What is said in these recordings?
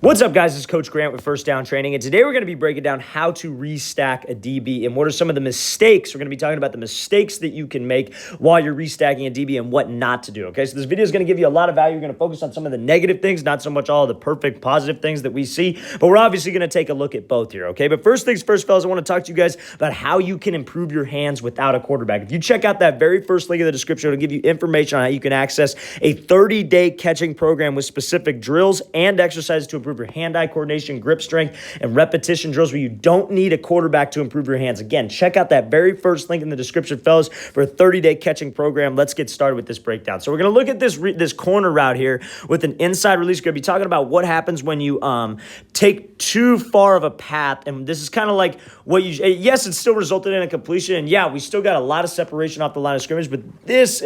What's up, guys? This is Coach Grant with First Down Training, and today we're going to be breaking down how to restack a DB and what are some of the mistakes. We're going to be talking about the mistakes that you can make while you're restacking a DB and what not to do, okay? So this video is going to give you a lot of value. You're going to focus on some of the negative things, not so much all of the perfect positive things that we see, but we're obviously going to take a look at both here, okay? But first things first, fellas, I want to talk to you guys about how you can improve your hands without a quarterback. If you check out that very first link in the description, it'll give you information on how you can access a 30-day catching program with specific drills and exercises to improve your hand-eye coordination, grip strength, and repetition drills where you don't need a quarterback to improve your hands. Again, check out that very first link in the description, fellas, for a 30-day catching program. Let's get started with this breakdown. So we're going to look at this corner route here with an inside release. We're going to be talking about what happens when you take too far of a path, and this is kind of like what you, yes, it still resulted in a completion, and yeah, we still got a lot of separation off the line of scrimmage, but this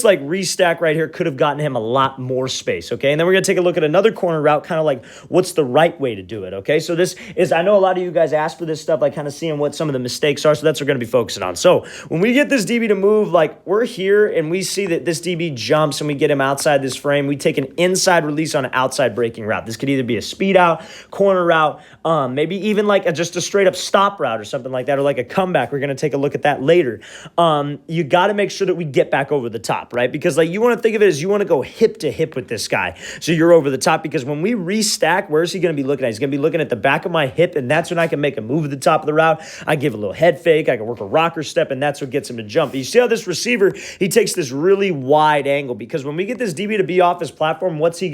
like restack right here could have gotten him a lot more space, okay? And then we're going to take a look at another corner route, kind of like what's the right way to do it, okay? So this is, I know a lot of you guys ask for this stuff, like kind of seeing what some of the mistakes are, so that's what we're going to be focusing on. So when we get this DB to move, like we're here and we see that this DB jumps and we get him outside this frame, we take an inside release on an outside breaking route. This could either be a speed out, corner route, maybe even like just a straight up stop route or something like that, or like a comeback. We're going to take a look at that later. You got to make sure that we get back over the top, right? Because like you want to think of it as you want to go hip to hip with this guy. So you're over the top, because when we restack, where's he going to be looking at? He's going to be looking at the back of my hip, and that's when I can make a move at the top of the route. I give a little head fake. I can work a rocker step, and that's what gets him to jump. But you see how this receiver, he takes this really wide angle, because when we get this DB to be off his platform, what's he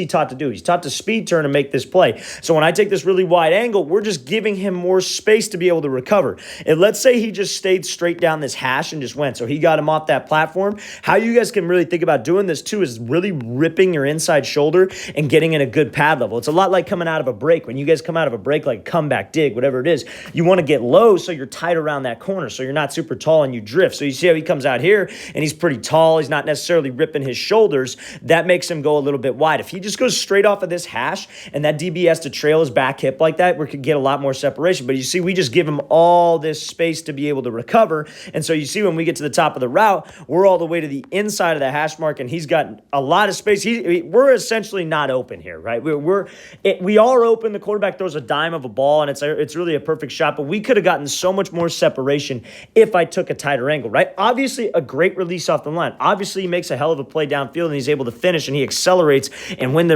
taught to do? He's taught to speed turn and make this play. So when I take this really wide angle, we're just giving him more space to be able to recover. And let's say he just stayed straight down this hash and just went. So he got him off that platform. How you guys can really think about doing this too is really ripping your inside shoulder and getting in a good pad level. It's a lot like coming out of a break. When you guys come out of a break, like comeback, dig, whatever it is, you want to get low so you're tight around that corner, so you're not super tall and you drift. So you see how he comes out here and he's pretty tall. He's not necessarily ripping his shoulders. That makes him go a little bit wide. If he just goes straight off of this hash and that DB has to trail his back hip like that, we could get a lot more separation. But you see, we just give him all this space to be able to recover. And so you see when we get to the top of the route, we're all the way to the inside of the hash mark and he's got a lot of space. We're essentially not open here, right? We are open. The quarterback throws a dime of a ball and it's really a perfect shot, but we could have gotten so much more separation if I took a tighter angle, right? Obviously, a great release off the line. Obviously, he makes a hell of a play downfield and he's able to finish and he accelerates and wins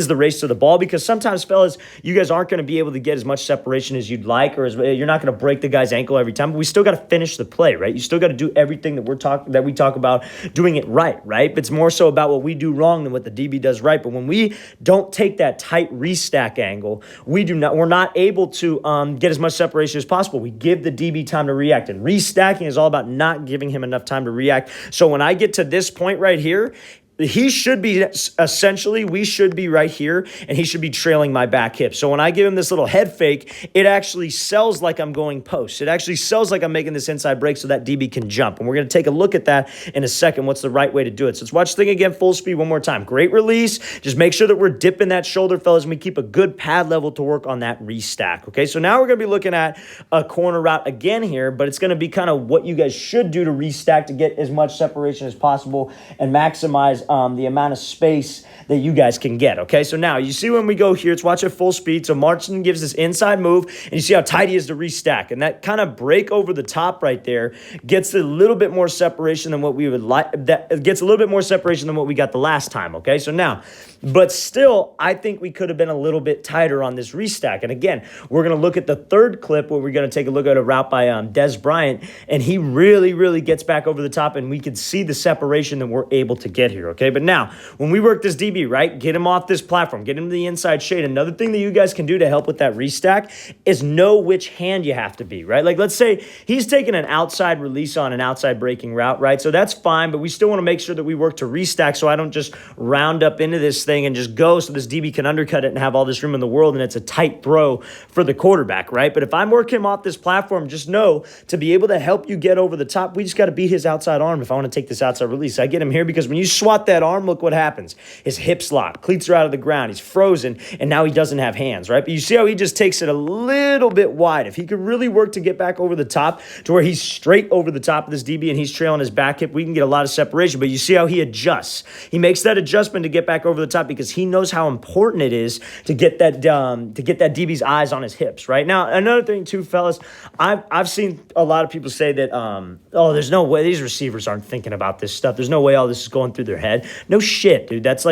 the race to the ball, because sometimes, fellas, you guys aren't going to be able to get as much separation as you'd like, or you're not going to break the guy's ankle every time, but we still got to finish the play, right? You still got to do everything that we talk about doing it right? But it's more so about what we do wrong than what the DB does right. But when we don't take that tight restack angle, we're not able to get as much separation as possible. We give the DB time to react, and restacking is all about not giving him enough time to react. So when I get to this point right here, he should be essentially, we should be right here, and he should be trailing my back hip. So when I give him this little head fake, it actually sells like I'm going post. It actually sells like I'm making this inside break so that DB can jump. And we're going to take a look at that in a second, what's the right way to do it. So let's watch the thing again, full speed one more time. Great release. Just make sure that we're dipping that shoulder, fellas, and we keep a good pad level to work on that restack. Okay, so now we're going to be looking at a corner route again here, but it's going to be kind of what you guys should do to restack to get as much separation as possible and maximize the amount of space that you guys can get, okay? So now, you see when we go here, let's watch at full speed. So Martin gives this inside move, and you see how tight he is to restack. And that kind of break over the top right there gets a little bit more separation than what we would like. That gets a little bit more separation than what we got the last time, okay? So now, but still, I think we could have been a little bit tighter on this restack. And again, we're going to look at the third clip where we're going to take a look at a route by Dez Bryant, and he really, really gets back over the top, and we can see the separation that we're able to get here, okay? But now, when we work this DB, right, get him off this platform, get him to the inside shade. Another thing that you guys can do to help with that restack is know which hand you have to be, right? Like, let's say he's taking an outside release on an outside breaking route, right? So that's fine, but we still want to make sure that we work to restack so I don't just round up into this thing and just go so this DB can undercut it and have all this room in the world and it's a tight throw for the quarterback, right? But if I'm working him off this platform, just know to be able to help you get over the top, we just got to beat his outside arm if I want to take this outside release. I get him here because when you swat that arm, look what happens. His hips lock, cleats are out of the ground, he's frozen, and now he doesn't have hands, right? But you see how he just takes it a little bit wide. If he could really work to get back over the top to where he's straight over the top of this DB and he's trailing his back hip, we can get a lot of separation. But you see how he adjusts. He makes that adjustment to get back over the top. top because he knows how important it is to get that DB's eyes on his hips, right? Now, another thing too, fellas, I've seen a lot of people say that, oh, there's no way these receivers aren't thinking about this stuff. There's no way all this is going through their head. No shit, dude. That's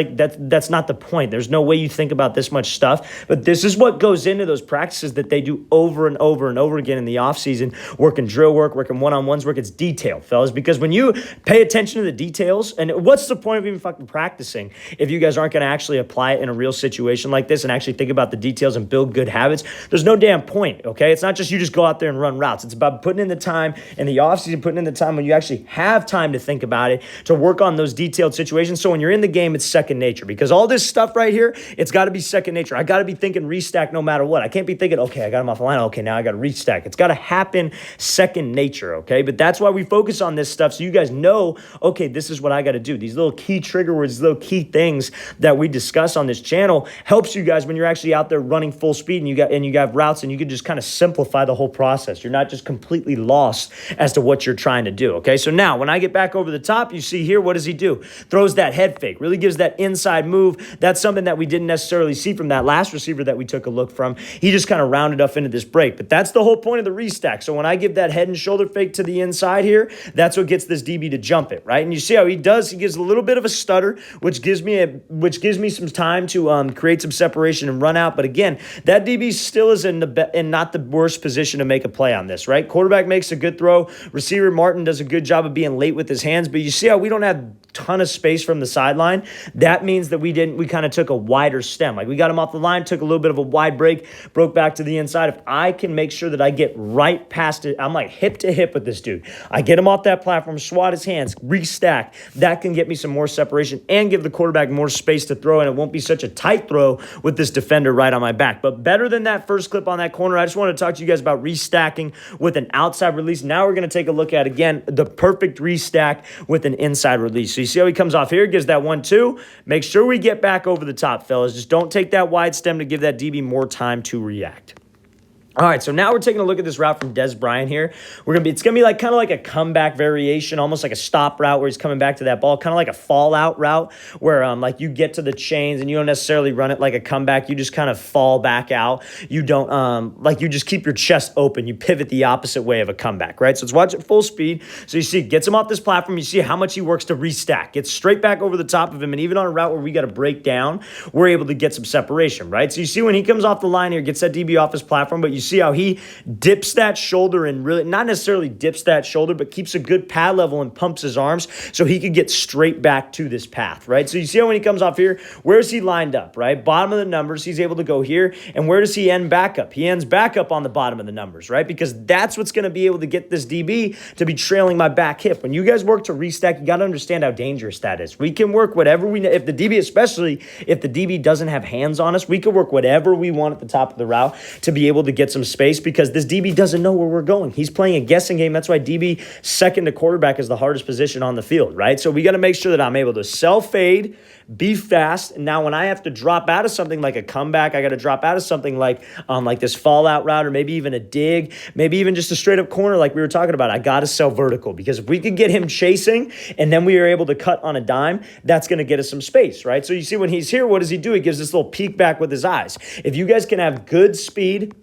not the point. There's no way you think about this much stuff. But this is what goes into those practices that they do over and over and over again in the offseason, working drill work, working one-on-ones work. It's detail, fellas, because when you pay attention to the details, and what's the point of even fucking practicing if you guys aren't going to actually apply it in a real situation like this and actually think about the details and build good habits? There's no damn point, okay? It's not just you just go out there and run routes. It's about putting in the time in the offseason, putting in the time when you actually have time to think about it, to work on those detailed situations. So when you're in the game, it's second nature, because all this stuff right here, it's got to be second nature. I got to be thinking restack no matter what. I can't be thinking, okay, I got him off the line. Okay, now I got to restack. It's got to happen second nature, okay? But that's why we focus on this stuff, so you guys know, okay, this is what I got to do. These little key trigger words, these little key things that we discuss on this channel helps you guys when you're actually out there running full speed and you got routes, and you can just kind of simplify the whole process. You're not just completely lost as to what you're trying to do, okay? So now when I get back over the top, you see here, what does he do? Throws that head fake, really gives that inside move. That's something that we didn't necessarily see from that last receiver that we took a look from. He just kind of rounded up into this break, but that's the whole point of the restack. So when I give that head and shoulder fake to the inside here, that's what gets this DB to jump it, right? And you see how he does, he gives a little bit of a stutter, which gives me some time to create some separation and run out. But again, that DB still is in not the worst position to make a play on this, right? Quarterback makes a good throw. Receiver Martin does a good job of being late with his hands, but you see how we don't have ton of space from the sideline. That means that we kind of took a wider stem. Like we got him off the line, took a little bit of a wide break, broke back to the inside. If I can make sure that I get right past it, I'm like hip to hip with this dude. I get him off that platform, swat his hands, restack. That can get me some more separation and give the quarterback more space to throw, and it won't be such a tight throw with this defender right on my back. But better than that first clip on that corner, I just want to talk to you guys about restacking with an outside release. Now we're going to take a look at, again, the perfect restack with an inside release. So you see how he comes off here, gives that 1-2. Make sure we get back over the top, fellas. Just don't take that wide stem to give that DB more time to react. All right, so now we're taking a look at this route from Dez Bryant here. It's gonna be like kind of like a comeback variation, almost like a stop route where he's coming back to that ball, kind of like a fallout route where like you get to the chains and you don't necessarily run it like a comeback. You just kind of fall back out. You don't like you just keep your chest open. You pivot the opposite way of a comeback, right? So let's watch it full speed. So you see, gets him off this platform. You see how much he works to restack. Gets straight back over the top of him, and even on a route where we got to break down, we're able to get some separation, right? So you see when he comes off the line here, gets that DB off his platform, but you see how he dips that shoulder and really, not necessarily dips that shoulder, but keeps a good pad level and pumps his arms so he could get straight back to this path, right? So you see how when he comes off here, where's he lined up, right? Bottom of the numbers, he's able to go here. And where does he end back up? He ends back up on the bottom of the numbers, right? Because that's what's going to be able to get this DB to be trailing my back hip. When you guys work to restack, you got to understand how dangerous that is. We can work whatever we, if the DB, especially if the DB doesn't have hands on us, we can work whatever we want at the top of the route to be able to get some space, because this DB doesn't know where we're going. He's playing a guessing game. That's why DB second to quarterback is the hardest position on the field, right? So we got to make sure that I'm able to self-fade, be fast. And now when I have to drop out of something like a comeback, I got to drop out of something like this fallout route, or maybe even a dig, maybe even just a straight up corner like we were talking about. I got to sell vertical, because if we could get him chasing and then we are able to cut on a dime, that's going to get us some space, right? So you see when he's here, what does he do? He gives this little peek back with his eyes. If you guys can have good speed,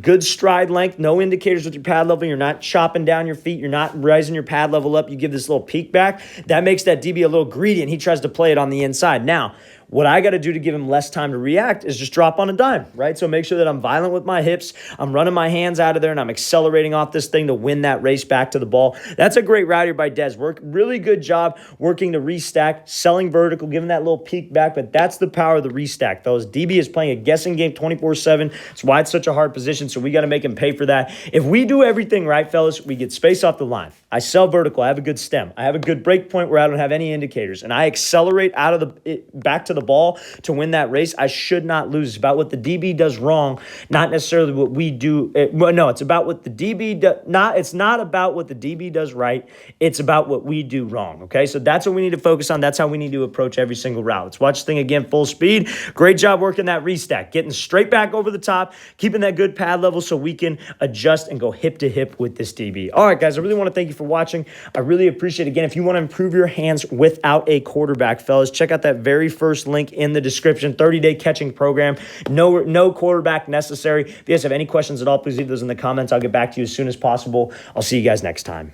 good stride length, no indicators with your pad level, you're not chopping down your feet, you're not rising your pad level up, you give this little peek back, that makes that DB a little greedy, and he tries to play it on the inside. Now, what I got to do to give him less time to react is just drop on a dime, right? So make sure that I'm violent with my hips, I'm running my hands out of there, and I'm accelerating off this thing to win that race back to the ball. That's a great route here by Dez. Really good job working to restack, selling vertical, giving that little peek back, but that's the power of the restack, fellas. DB is playing a guessing game 24/7. It's why it's such a hard position, so we got to make him pay for that. If we do everything right, fellas, we get space off the line. I sell vertical. I have a good stem. I have a good break point where I don't have any indicators, and I accelerate out of back to the ball to win that race. I should not lose. It's about what the DB does wrong, not necessarily what we do. It's about what the DB does. It's not about what the DB does right. It's about what we do wrong. Okay, so that's what we need to focus on. That's how we need to approach every single route. Let's watch this thing again, full speed. Great job working that restack, getting straight back over the top, keeping that good pad level so we can adjust and go hip to hip with this DB. All right, guys, I really want to thank you for watching. I really appreciate it. Again, if you want to improve your hands without a quarterback, fellas, check out that very first first link in the description. 30-day catching program. No quarterback necessary. If you guys have any questions at all, please leave those in the comments. I'll get back to you as soon as possible. I'll see you guys next time.